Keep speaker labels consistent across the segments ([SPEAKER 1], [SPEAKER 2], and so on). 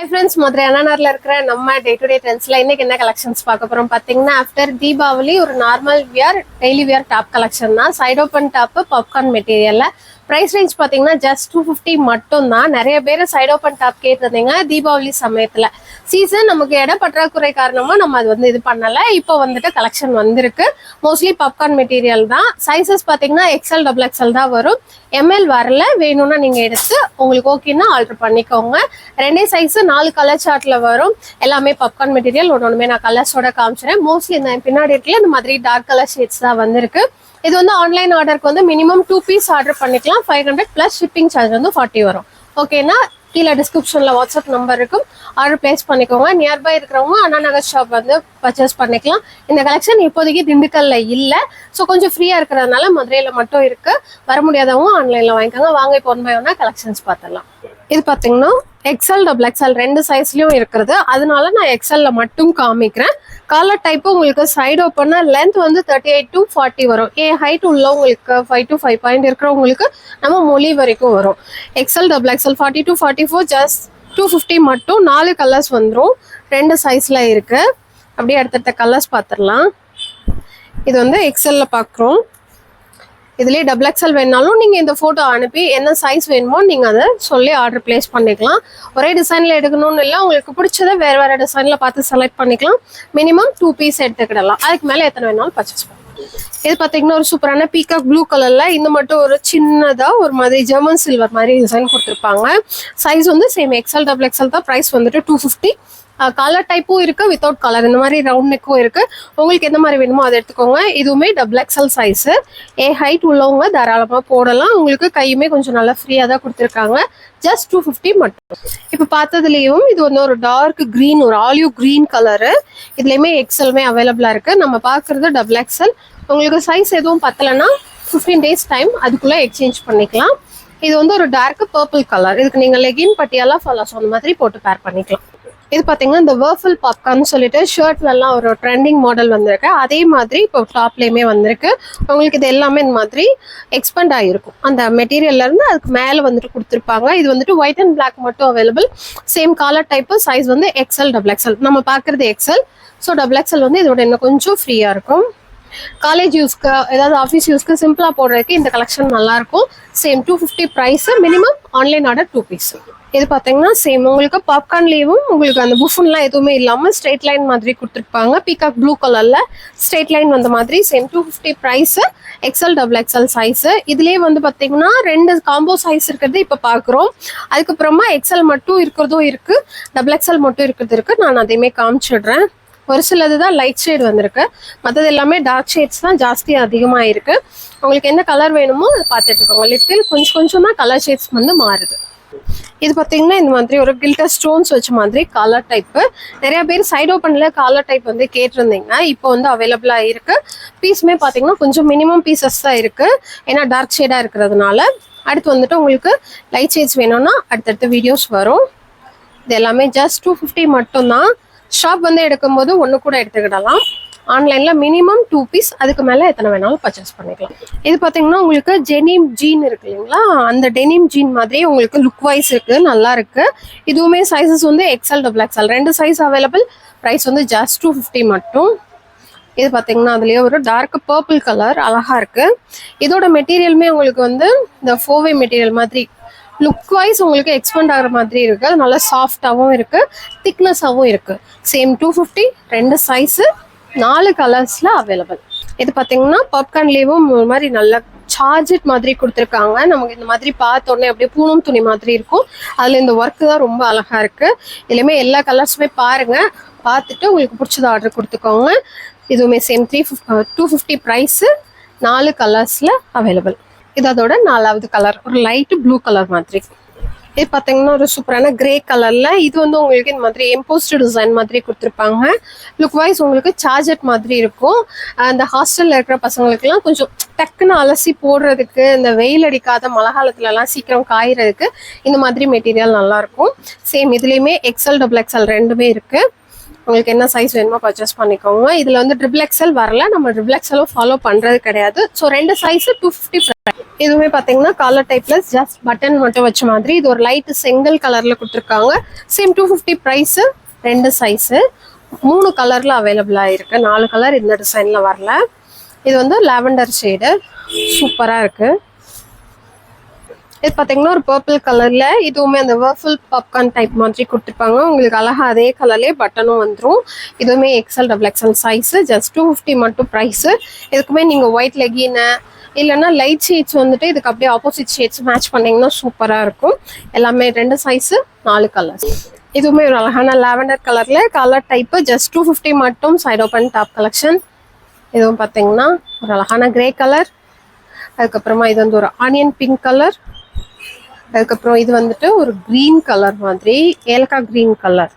[SPEAKER 1] Friends, Madurai அண்ணாநகர்ல இருக்கிற நம்ம day to day ட்ரெண்ட்ஸ்ல இன்னைக்கு என்ன கலெக்ஷன்ஸ் பார்க்க போறோம் பாத்தீங்கன்னா, ஆஃப்டர் தீபாவளி ஒரு normal wear daily wear top collection தான். சைட் ஓப்பன் டாப் பாப்கார்ன் மெட்டீரியல்ல பிரைஸ் ரேஞ்ச் பாத்தீங்கன்னா ஜஸ்ட் 250 மட்டும் தான். நிறைய பேர் சைட் ஓப்பன் டாப் கேட்டிருந்தீங்க. தீபாவளி சமயத்துல சீசன் நமக்கு இட பற்றாக்குறை காரணமா நம்ம அது இது பண்ணல. இப்போ வந்துட்டு கலெக்ஷன் வந்திருக்கு. மோஸ்ட்லி பாப்கார்ன் மெட்டீரியல் தான். சைசஸ் பாத்தீங்கன்னா எக்ஸ்எல் டபுள் எக்ஸ்எல் தான் வரும். எம்எல் வரல. வேணும்னா நீங்க எடுத்து உங்களுக்கு ஓகேன்னா ஆர்டர் பண்ணிக்கோங்க. ரெண்டே சைஸ் 4 கலர் சார்ட்ல வரும். எல்லாமே பாப்கார்ன் மெட்டீரியல். ஒன்னொன்னுமே நான் கலர்ஸோட காமிச்சிடறேன். மோஸ்ட்லி இந்த பின்னாடி இருக்குல்ல இந்த மாதிரி டார்க் கலர் ஷேட்ஸ் தான் வந்திருக்கு. இது வந்து ஆன்லைன் ஆர்டருக்கு வந்து மினிமம் 2 பீஸ் ஆர்டர் பண்ணிக்கலாம். 500 பிளஸ் ஷிப்பிங் சார்ஜ் வந்து 40 வரும். ஓகேனா கீழே டிஸ்கிரிப்ஷன்ல வாட்ஸ்அப் நம்பர் இருக்கும். ஆர்டர் பிளேஸ் பண்ணிக்கோங்க. நியர்பை இருக்கிறவங்க அண்ணா நகர் ஷாப் வந்து பர்ச்சேஸ் பண்ணிக்கலாம். இந்த கலெக்ஷன் இப்போதைக்கு திண்டுக்கல்ல இல்லை. ஸோ கொஞ்சம் ஃப்ரீயா இருக்கிறதுனால மதுரையில மட்டும் இருக்கு. வர முடியாதவங்க ஆன்லைன்ல வாங்கிக்கோங்க. வாங்க இப்போ ஒன் பை ஒன்னா கலெக்ஷன்ஸ் பார்த்துடலாம். இது பார்த்தீங்கன்னா எக்ஸ்எல் டபுள் எக்ஸ்எல் ரெண்டு சைஸ்லயும் இருக்கிறது. அதனால நான் எக்ஸ்எல்ல மட்டும் காமிக்கிறேன். காலர் டைப்பு உங்களுக்கு சைடு ஓப்பன்னா லென்த் வந்து 38 to 40 வரும். ஹைட் உள்ளவங்களுக்கு 5 to 5 பாயிண்ட் இருக்கிறவங்களுக்கு நம்ம மொழி வரைக்கும் வரும். XL double XL 40 to 44 just 250 மட்டும். 4 கலர்ஸ் வந்துடும். ரெண்டு சைஸ்ல இருக்கு. அப்படியே அடுத்தடுத்த கலர்ஸ் பார்த்துடலாம். இது வந்து எக்ஸ்எல்ல பார்க்குறோம். இதுலேயே டபுள் எக்ஸ்எல் வேணாலும் நீங்கள் இந்த ஃபோட்டோ அனுப்பி என்ன சைஸ் வேணுமோ நீங்கள் அதை சொல்லி ஆர்டர் பிளேஸ் பண்ணிக்கலாம். ஒரே டிசைனில் எடுக்கணும்னு இல்லை. உங்களுக்கு பிடிச்சதை வேறு வேறு டிசைனில் பார்த்து செலக்ட் பண்ணிக்கலாம். மினிமம் 2 பீஸ் எடுத்துக்கிடலாம். அதுக்கு மேலே எத்தனை வேணாலும் பர்ச்சேஸ் பண்ணலாம். இது பார்த்தீங்கன்னா ஒரு சூப்பரான பீகாக் ப்ளூ கலரில் இந்த மட்டும் ஒரு சின்னதாக ஒரு மாதிரி ஜெர்மன் சில்வர் மாதிரி டிசைன் கொடுத்துருப்பாங்க. சைஸ் வந்து சேம் எக்ஸ்எல் டபுள் எக்ஸ்எல் தான். ப்ரைஸ் வந்துட்டு 250. கலர் டைப்பும் இருக்கு, வித்தவுட் கலர் இந்த மாதிரி ரவுண்ட் நெக்கும் இருக்கு. உங்களுக்கு எந்த மாதிரி வேணுமோ அதை எடுத்துக்கோங்க. இதுவுமே டபுள் எக்ஸ்எல் சைஸ். ஹைட் உள்ளவங்க தாராளமா போடலாம். உங்களுக்கு கையுமே கொஞ்சம் நல்லா ஃப்ரீயா தான் கொடுத்துருக்காங்க. ஜஸ்ட் 250 மட்டும். இப்போ பார்த்ததுலேயும் இது வந்து ஒரு டார்க் கிரீன், ஒரு ஆலிவ் கிரீன் கலரு. இதுலயுமே எக்ஸ்எல்மே அவைலபிளா இருக்கு. நம்ம பார்க்கறது டபுள் எக்ஸ்எல். உங்களுக்கு சைஸ் எதுவும் பத்தலைன்னா 15 days டைம், அதுக்குள்ள எக்ஸ்சேஞ்ச் பண்ணிக்கலாம். இது வந்து ஒரு டார்க் பர்பிள் கலர். இதுக்கு நீங்க லெகின் பட்டியாலா ஃபல்லாஸ் அந்த மாதிரி போட்டு பேர் பண்ணிக்கலாம். இது பார்த்தீங்கன்னா இந்த வேர்ஃபுல் பாப்கார்ன் சொல்லிட்டு ஷர்ட்லலாம் ஒரு ட்ரெண்டிங் மாடல் வந்திருக்கு. அதே மாதிரி இப்போ டாப்லேயுமே வந்திருக்கு. உங்களுக்கு இது எல்லாமே இந்த மாதிரி எக்ஸ்பெண்ட் ஆகிருக்கும். அந்த மெட்டீரியல்ல இருந்து அதுக்கு மேலே வந்துட்டு கொடுத்துருப்பாங்க. இது வந்துட்டு ஒயிட் அண்ட் பிளாக் மட்டும் available. Same collar type. Size வந்து எக்ஸ்எல் டபுள் எக்ஸ்எல். நம்ம பார்க்குறது எக்ஸ்எல். ஸோ டபுள் எக்ஸ்எல் வந்து இதோட இன்னும் கொஞ்சம் ஃப்ரீயாக இருக்கும். காலேஜ் யூஸ்க்கு ஏதாவது ஆஃபீஸ் யூஸ்க்கு சிம்பிளாக போடுறதுக்கு இந்த கலெக்ஷன் நல்லாயிருக்கும். Same 250 price. Minimum online order 2 piece. இது பார்த்தீங்கன்னா சேம் உங்களுக்கு பாப்கார்ன்லேயும் உங்களுக்கு அந்த புஃபன்லாம் எதுவுமே இல்லாமல் ஸ்ட்ரெயிட் லைன் மாதிரி கொடுத்துருப்பாங்க. பீகாக் ப்ளூ கலரில் ஸ்ட்ரெயிட் லைன் வந்த மாதிரி. Same 250 price. XL double XL size. இதுலேயே வந்து பார்த்தீங்கன்னா 2 காம்போ சைஸ் இருக்கிறது இப்போ பார்க்குறோம். அதுக்கப்புறமா எக்ஸ்எல் மட்டும் இருக்கிறதும் இருக்குது, டபுள் எக்ஸ்எல் மட்டும் இருக்கிறது இருக்குது. நான் அதையுமே காமிச்சிடுறேன். ஒரு சிலது தான் லைட் ஷேட் வந்திருக்கு. மற்றது எல்லாமே டார்க் ஷேட்ஸ் தான் ஜாஸ்தி அதிகமாக இருக்குது. உங்களுக்கு என்ன கலர் வேணுமோ அதை பார்த்துட்டுக்கோங்க. லிட்டில் கொஞ்சம் கொஞ்சம் தான் கலர் ஷேட்ஸ் வந்து மாறுது. இது பார்த்தீங்கன்னா இந்த மாதிரி ஒரு கில்டர் ஸ்டோன்ஸ் வச்ச மாதிரி காலர் டைப்பு. நிறைய பேர் சைட் ஓப்பன்ல காலர் டைப் வந்து கேட்டிருந்தீங்க. இப்போ வந்து அவைலபிளா இருக்கு. பீஸுமே பார்த்தீங்கன்னா கொஞ்சம் மினிமம் பீசஸ் தான் இருக்கு. ஏன்னா டார்க் ஷேடா இருக்கிறதுனால. அடுத்து வந்துட்டு உங்களுக்கு லைட் ஷேட்ஸ் வேணும்னா அடுத்தடுத்த வீடியோஸ் வரும். இது எல்லாமே ஜஸ்ட் 250 மட்டும்தான். ஷாப் வந்து எடுக்கும்போது ஒன்று கூட எடுத்துக்கிடலாம். ஆன்லைனில் மினிமம் 2 பீஸ். அதுக்கு மேலே எத்தனை வேணாலும் பர்ச்சேஸ் பண்ணிக்கலாம். இது பார்த்தீங்கன்னா உங்களுக்கு டெனிம் ஜீன் இருக்கு இல்லைங்களா, அந்த டெனிம் ஜீன் மாதிரி உங்களுக்கு லுக் வைஸ் இருக்கு, நல்லா இருக்கு. இதுவுமே சைஸஸ் வந்து எக்ஸ்எல் டபுள் எக்ஸ்எல் ரெண்டு சைஸ் அவைலபிள். ப்ரைஸ் வந்து ஜஸ்ட் 250 மட்டும். இது பார்த்தீங்கன்னா அதுலேயே ஒரு டார்க் பர்பிள் கலர் அழகா இருக்கு. இதோட மெட்டீரியலுமே உங்களுக்கு வந்து இந்த 4-way மெட்டீரியல் மாதிரி லுக் வைஸ் உங்களுக்கு எக்ஸ்பெண்ட் ஆகிற மாதிரி இருக்கு. நல்லா சாஃப்டாகவும் இருக்கு, திக்னஸாகவும் இருக்கு. சேம் 250. ரெண்டு சைஸு 4 கலர்ஸ்ல அவைலபிள். இது பார்த்தீங்கன்னா பாப்கார்ன்லேயும் ஒரு மாதிரி நல்ல சார்ஜெட் மாதிரி கொடுத்துருக்காங்க. நமக்கு இந்த மாதிரி பார்த்தோன்னே அப்படியே பூனம் துணி மாதிரி இருக்கும். அதில் இந்த ஒர்க்கு தான் ரொம்ப அழகா இருக்கு. இதுலையுமே எல்லா கலர்ஸுமே பாருங்க. பார்த்துட்டு உங்களுக்கு பிடிச்சது ஆர்டர் கொடுத்துக்கோங்க. இதுவுமே சேம் 250 ப்ரைஸு. 4 கலர்ஸ்ல அவைலபிள். இது அதோட 4வது கலர் ஒரு லைட் ப்ளூ கலர் மாதிரி. இது பார்த்தீங்கன்னா ஒரு சூப்பரான கிரே கலர்ல. இது வந்து உங்களுக்கு இந்த மாதிரி எம்போஸ்ட் டிசைன் மாதிரி கொடுத்துருப்பாங்க. லுக் வைஸ் உங்களுக்கு சார்ஜெட் மாதிரி இருக்கும். அந்த ஹாஸ்டல்ல இருக்கிற பசங்களுக்குலாம் கொஞ்சம் டக்குன்னு அலசி போடுறதுக்கு, இந்த வெயில் அடிக்காத மழை காலத்துலலாம் சீக்கிரம் காயறதுக்கு இந்த மாதிரி மெட்டீரியல் நல்லா இருக்கும். சேம் இதுலேயுமே எக்ஸ்எல் டபுள் எக்ஸ்எல் ரெண்டுமே இருக்கு. உங்களுக்கு என்ன சைஸ் வேணுமோ பர்ச்சேஸ் பண்ணிக்கோங்க. இதுல வந்து ட்ரிபிள் எக்ஸ்எல் வரல. நம்ம ட்ரிபிள் எக்ஸ்எலும் ஃபாலோ பண்றது கிடையாது. ஸோ ரெண்டு சைஸ் 250. இதுவுமே பாத்தீங்கன்னா காலர் டைப்ல ஜஸ்ட் பட்டன் மட்டும் வச்ச மாதிரி இது ஒரு லைட் செங்கல் கலர்ல கொடுத்துருக்காங்க. Same 250 price. 2 சைஸ் 3 கலர்ல அவைலபிளா இருக்கு. 4 கலர் இந்த டிசைன்ல வரல. இது வந்து லாவெண்டர் ஷேடு சூப்பரா இருக்கு. இது பாத்தீங்கன்னா ஒரு பர்பிள் கலர்ல இதுவுமே அந்த வர்ஃபுல் பாப்கார்ன் டைப் மாதிரி கொடுத்துருப்பாங்க. உங்களுக்கு அழகா அதே கலர்லயே பட்டனும் வந்துடும். இதுவுமே XL XXL சைஸ். ஜஸ்ட் 250 மட்டும் பிரைஸ். இதுக்குமே நீங்க ஒயிட் லெகின் இல்லைன்னா லைட் ஷேட்ஸ் வந்துட்டு இதுக்கு அப்படியே ஆப்போசிட் ஷேட்ஸ் மேட்ச் பண்ணீங்கன்னா சூப்பரா இருக்கும். எல்லாமே 2 சைஸ் 4 கலர்ஸ். இதுவுமே ஒரு அழகான லாவெண்டர் கலர்ல கலர் டைப். ஜஸ்ட் 250 மட்டும். Side open top collection. இதுவும் பாத்தீங்கன்னா ஒரு அழகான கிரே கலர். அதுக்கப்புறமா இது வந்து ஒரு ஆனியன் பிங்க் கலர். அதுக்கப்புறம் இது வந்துட்டு ஒரு கிரீன் கலர் மாதிரி ஏலக்காய் கிரீன் கலர்.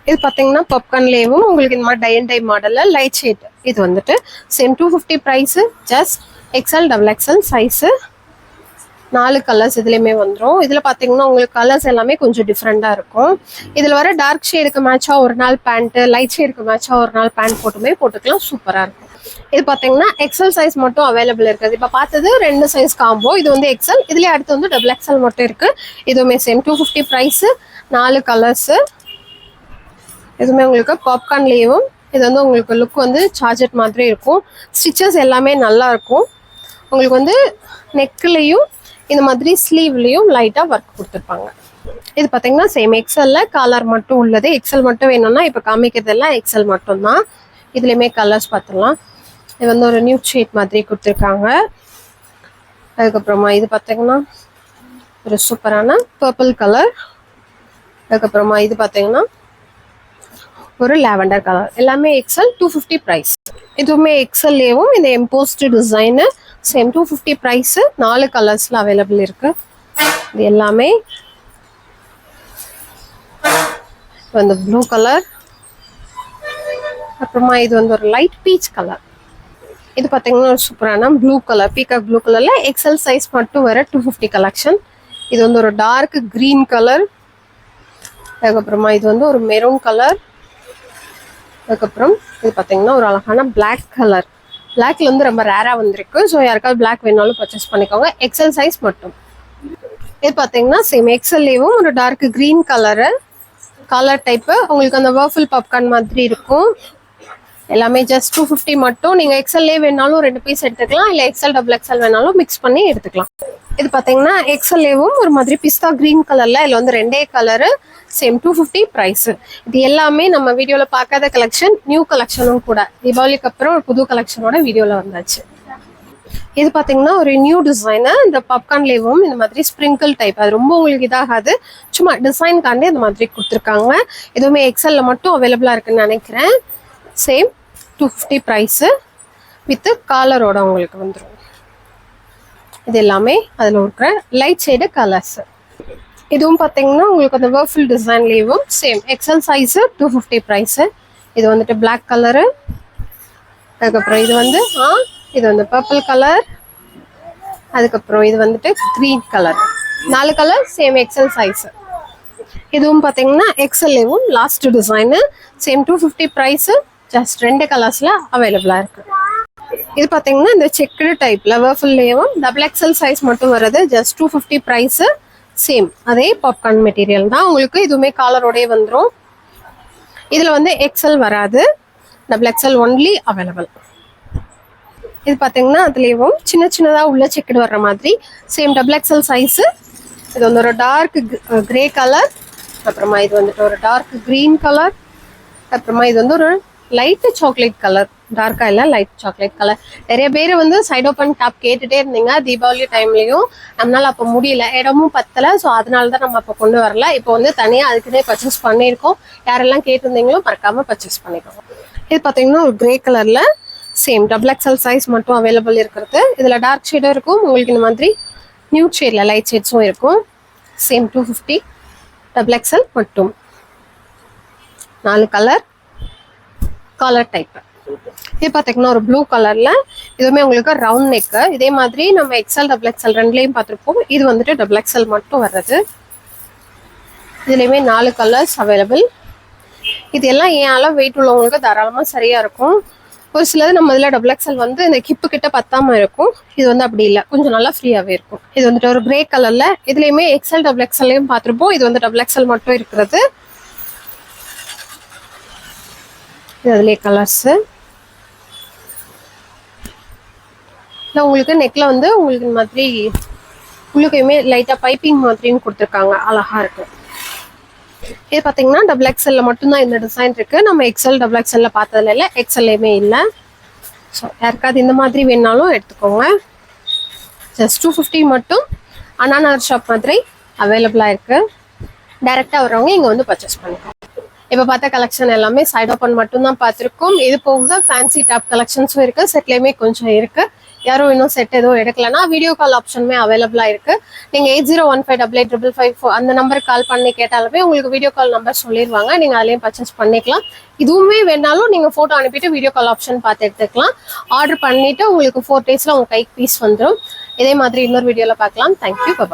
[SPEAKER 1] இது பாத்தீங்கன்னா பாப்கார்ன்லேயும் உங்களுக்கு இந்த மாதிரி டை அண்ட் டை மாடல்ல லைட் ஷேட். இது வந்துட்டு same 250 price. Just XL XXL size. 4 colours இதுலயுமே வந்துடும். இதுல பாத்தீங்கன்னா உங்களுக்கு கலர்ஸ் எல்லாமே கொஞ்சம் டிஃப்ரெண்டா இருக்கும். இதுல வர டார்க் ஷேடுக்கு மேட்சா ஒரு நாள் பேண்ட், லைட் ஷேடுக்கு மேட்சா ஒரு நாள் பேண்ட் போட்டுமே போட்டுக்கலாம். சூப்பரா இருக்கும். இது பாத்தீங்கன்னா XL சைஸ் மட்டும் அவைலபிள் இருக்குது. இப்ப பார்த்தது 2 சைஸ் காம்போ. இது வந்து XL. இதுலயே அடுத்து வந்து XXL மட்டும் இருக்கு. இதுவுமே சேம் 250 பிரைஸ். 4 கலர்ஸ். இதுவுமே உங்களுக்கு பாப்கார்ன்லேயும் இது வந்து உங்களுக்கு லுக் வந்து சார்ஜெட் மாதிரி இருக்கும். ஸ்டிச்சஸ் எல்லாமே நல்லா இருக்கும். உங்களுக்கு வந்து நெக்லையும் இந்த மாதிரி ஸ்லீவ்லையும் லைட்டா ஒர்க் கொடுத்துருப்பாங்க. இது பாத்தீங்கன்னா சேம் XLல காலர் மட்டும் உள்ளது. XL மட்டும் வேணும்னா இப்ப காமிக்கிறதெல்லாம் XL மட்டும் தான். இதுலயுமே கலர்ஸ் பார்த்துடலாம். இது வந்து ஒரு நியூ ஷேட் மாதிரி கொடுத்துருக்காங்க. அதுக்கப்புறமா இது பாத்தீங்கன்னா ஒரு சூப்பரான பர்பிள் கலர். அதுக்கப்புறமா இது பாத்தீங்கன்னா ஒரு லாவெண்டர் கலர். எல்லாமே XL 250 பிரைஸ். இதுவுமே XLலேயும் இந்த எம்போஸ்ட் டிசைன். Same 250 price. 4 கலர்ஸ்ல அவைலபிள் இருக்கு. இது எல்லாமே வந்து ப்ளூ கலர். அப்புறமா இது வந்து ஒரு லைட் பீச் கலர். இது பாத்தீங்கன்னா ஒரு சூப்பரான ப்ளூ கலர், பீகாக் ப்ளூ கலர்ல XL சைஸ் மட்டும் வர 250 கலெக்ஷன். இது வந்து ஒரு டார்க் கிரீன் கலர். அதுக்கப்புறமா இது வந்து ஒரு மெரூன் கலர். அதுக்கப்புறம் இது பாத்தீங்கன்னா ஒரு அழகான பிளாக் கலர். பிளாக்ல வந்து ரொம்ப ரேரா வந்திருக்கு. ஸோ யாருக்காவது பிளாக் வேணாலும் பர்ச்சேஸ் பண்ணிக்கோங்க. XL சைஸ் மட்டும். இது பாத்தீங்கன்னா சேம் XLலேயும் ஒரு dark green colour colour type. உங்களுக்கு அந்த வர்ஃபுல் பாப்கார்ன் மாதிரி இருக்கும். எல்லாமே ஜஸ்ட் 250 மட்டும். நீங்க XLலே வேணாலும் 2 பீஸ் எடுத்துக்கலாம். இல்ல XL XXL வேணாலும் மிக்ஸ் பண்ணி எடுத்துக்கலாம். இது பாத்தீங்கன்னா XLலேயும் ஒரு மாதிரி பிஸ்தா கிரீன் கலர்ல இதுல வந்து 2 கலரு. Same 250 price. இது எல்லாமே நம்ம வீடியோல பார்க்காத கலெக்ஷன், நியூ கலெக்ஷனும் கூட. தீபாவளிக்கு அப்புறம் ஒரு புது கலெக்ஷனோட வீடியோல வந்தாச்சு. இது பாத்தீங்கன்னா ஒரு நியூ டிசைன். இந்த பாப்கார்ன்லேயும் இந்த மாதிரி ஸ்ப்ரிங்கிள் டைப். அது ரொம்ப உங்களுக்கு இதாகாது. சும்மா டிசைன்காண்டி இந்த மாதிரி கொடுத்துருக்காங்க. இதுவுமே XLல மட்டும் அவைலபிளா இருக்குன்னு நினைக்கிறேன். சேம் 250 பிரைஸ் வித் காலரோட உங்களுக்கு வந்துடும். இது எல்லாமே அதில் இருக்கிற லைட் ஷேடு கலர்ஸ். இதுவும் பார்த்தீங்கன்னா உங்களுக்கு அந்த வர்ஃபுல் டிசைன்லேயும் சேம் XL சைஸு 250 ப்ரைஸு. இது வந்துட்டு பிளாக் கலரு. அதுக்கப்புறம் இது வந்து இது வந்து பர்பிள் கலர். அதுக்கப்புறம் இது வந்துட்டு green colour. 4 colour same XL size. இதுவும் பார்த்தீங்கன்னா XLலேயும் last design. Same 250 price. Just 2 கலர்ஸில் அவைலபிளாக இருக்கு. இது பார்த்தீங்கன்னா இந்த செக்குடு டைப்ல வர்ஃபுல்லேயும் XXL சைஸ் மட்டும் வருது. Just 250 price. சேம் அதே பாப்கார்ன் மெட்டீரியல் தான். உங்களுக்கு இதுவுமே காலரோடய வந்துடும். இதில் வந்து XL வராது. XXL only available. இது பார்த்தீங்கன்னா அதுலேயும் சின்ன சின்னதாக உள்ள செக்குடு வர்ற மாதிரி சேம் XXL சைஸு. இது வந்து ஒரு டார்க் கிரே கலர். அப்புறமா இது வந்துட்டு ஒரு டார்க் க்ரீன் கலர். அப்புறமா இது வந்து ஒரு லைட்டு சாக்லேட் கலர். டார்க்கா இல்லை, லைட் சாக்லேட் கலர். நிறைய பேர் வந்து சைட் ஓப்பன் டாப் கேட்டுட்டே இருந்தீங்க தீபாவளி டைம்லையும். நம்மளால அப்போ முடியல, இடமும் பத்தலை. ஸோ அதனால தான் நம்ம அப்போ கொண்டு வரல. இப்போ வந்து தனியாக அதுக்குன்னே பர்ச்சேஸ் பண்ணியிருக்கோம். யாரெல்லாம் கேட்டிருந்தீங்களோ மறக்காம பர்ச்சேஸ் பண்ணிக்கோங்க. இது பார்த்தீங்கன்னா ஒரு கிரே கலர்ல சேம் XXL சைஸ் மட்டும் அவைலபிள் இருக்கிறது. இதில் டார்க் ஷேடும் இருக்கும். உங்களுக்கு இந்த மாதிரி நியூ ஷேட்ல லைட் ஷேட்ஸும் இருக்கும். சேம் 250 XXL மட்டும். 4 கலர் காலர் டைப். இது பார்த்தீங்கன்னா ஒரு ப்ளூ கலர்ல இதுவுமே உங்களுக்கு ரவுண்ட் நெக்கு. இதே மாதிரி நம்ம XL XXL ரெண்டுலேயும் பார்த்துருப்போம். இது வந்துட்டு XXL மட்டும் வர்றது. இதுலேயுமே 4 கலர்ஸ் அவைலபிள். இது எல்லாம் ஏன் அளவு வெயிட் உள்ளவங்களுக்கு தாராளமாக சரியா இருக்கும். ஒரு சிலது நம்ம இதில் டபுள் எக்ஸல் வந்து இந்த ஹிப்பு கிட்ட பத்தாம இருக்கும். இது வந்து அப்படி இல்லை, கொஞ்சம் நல்லா ஃப்ரீயாகவே இருக்கும். இது வந்துட்டு ஒரு கிரே கலர்ல, இதுலயுமே எக்ஸல் டபுள் எக்ஸல்லையும் பார்த்துருப்போம். இது வந்து டபுள் எக்ஸல் மட்டும் இருக்கிறது. இது அதுலேயே கலர்ஸ். இல்லை உங்களுக்கு நெக்ல வந்து உங்களுக்கு இந்த மாதிரி உள்ளுக்கையுமே லைட்டாக பைப்பிங் மாதிரியும் கொடுத்துருக்காங்க, அழகா இருக்கு. இது பார்த்தீங்கன்னா டபுள் எக்ஸல்ல மட்டும்தான் இந்த டிசைன் இருக்கு. நம்ம எக்ஸல் டபுள் எக்ஸல்ல பார்த்ததுல இல்லை, எக்ஸல்லையுமே இல்லை. ஸோ யாருக்காவது இந்த மாதிரி வேணாலும் எடுத்துக்கோங்க. ஜஸ்ட் 250 மட்டும் அண்ணா நகர் ஷாப் மாதிரி அவைலபிளாக இருக்கு. டைரெக்டாக வரவங்க இங்கே வந்து பர்ச்சேஸ் பண்ணிக்கலாம். இப்போ பார்த்த கலெக்ஷன் எல்லாமே சைட் ஓப்பன் மட்டும்தான் பார்த்துருக்கோம். இது போக ஃபேன்சி டாப் கலெக்ஷன்ஸும் இருக்கு, செட்லேயுமே கொஞ்சம் இருக்கு. யாரும் இன்னும் செட் எதுவும் எடுக்கலன்னா வீடியோ கால் ஆப்ஷனுமே அவைலபிளாக இருக்கு. நீங்கள் 8015885554 அந்த நம்பருக்கு கால் பண்ணி கேட்டாலுமே உங்களுக்கு வீடியோ கால் நம்பர் சொல்லிடுவாங்க. நீங்கள் அதுலேயும் பர்ச்சேஸ் பண்ணிக்கலாம். இதுவுமே வேணாலும் நீங்கள் ஃபோட்டோ அனுப்பிட்டு வீடியோ கால் ஆப்ஷன் பார்த்து எடுத்துக்கலாம். ஆர்டர் பண்ணிட்டு உங்களுக்கு 4 daysல உங்கள் கைக்கு பீஸ் வந்துடும். இதே மாதிரி இன்னொரு வீடியோவில் பார்க்கலாம். தேங்க்யூ, பாய்.